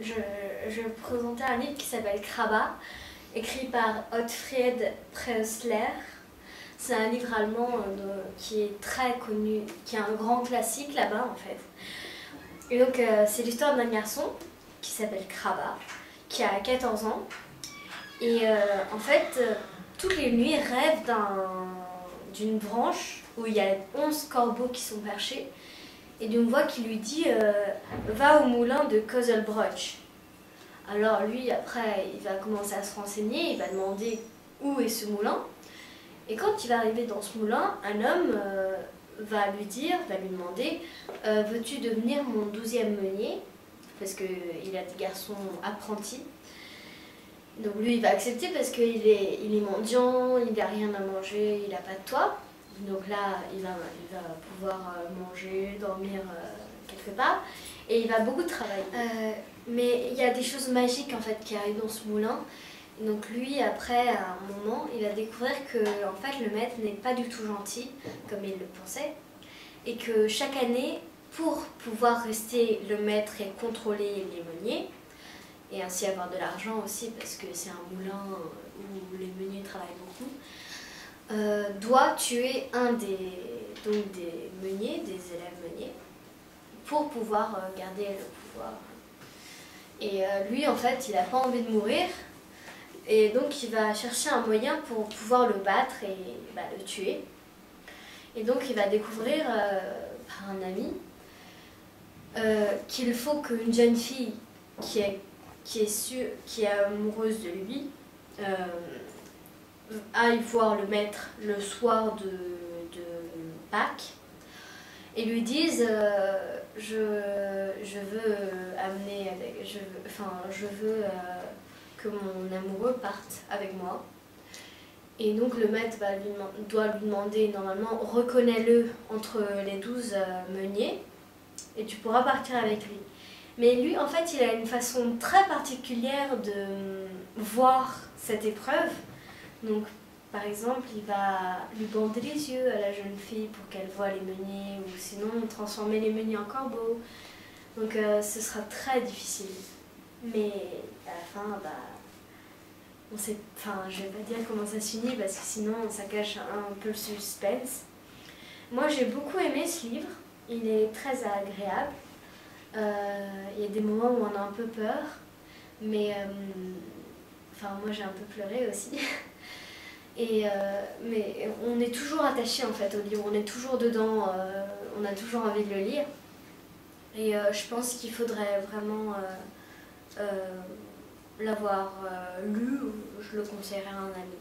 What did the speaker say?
je vais présenter un livre qui s'appelle Krabat, écrit par Ottfried Preussler. C'est un livre allemand qui est très connu, qui est un grand classique là-bas en fait. Et donc c'est l'histoire d'un garçon qui s'appelle Krabat, qui a 14 ans. Et en fait, toutes les nuits, il rêve d'une branche où il y a 11 corbeaux qui sont perchés et d'une voix qui lui dit va au moulin de Kozelbroch. Alors lui, après, il va commencer à se renseigner, il va demander où est ce moulin. Et quand il va arriver dans ce moulin, un homme va lui demander veux-tu devenir mon 12e meunier? Parce qu'il a des garçons apprentis. Donc lui, il va accepter parce qu'il est mendiant, il n'a rien à manger, il n'a pas de toit. Donc là, il va pouvoir manger, dormir quelque part. Et il va beaucoup travailler. Mais il y a des choses magiques en fait qui arrivent dans ce moulin. Donc lui, après, à un moment, il va découvrir que en fait, le maître n'est pas du tout gentil, comme il le pensait. Et que chaque année, pour pouvoir rester le maître et contrôler les meuniers, et ainsi avoir de l'argent aussi, parce que c'est un moulin où les meuniers travaillent beaucoup, doit tuer un des meuniers, des élèves meuniers, pour pouvoir garder le pouvoir. Et lui, en fait, il n'a pas envie de mourir, et donc il va chercher un moyen pour pouvoir le battre et le tuer. Et donc il va découvrir par un ami qu'il faut qu'une jeune fille qui est amoureuse de lui aille voir le maître le soir de Pâques et lui dise je veux que mon amoureux parte avec moi. Et donc le maître doit lui demander normalement reconnais-le entre les 12 meuniers et tu pourras partir avec lui. Mais lui, en fait, il a une façon très particulière de voir cette épreuve. Donc, par exemple, il va lui bander les yeux à la jeune fille pour qu'elle voie les meuniers, ou sinon transformer les meuniers en corbeaux. Donc, ce sera très difficile. Mais à la fin, je vais pas dire comment ça se finit parce que sinon ça cache un peu le suspense. Moi, j'ai beaucoup aimé ce livre. Il est très agréable. Il y a des moments où on a un peu peur, mais moi j'ai un peu pleuré aussi. Mais on est toujours attaché en fait au livre, on est toujours dedans, on a toujours envie de le lire. Et je pense qu'il faudrait vraiment l'avoir lu, je le conseillerais à un ami.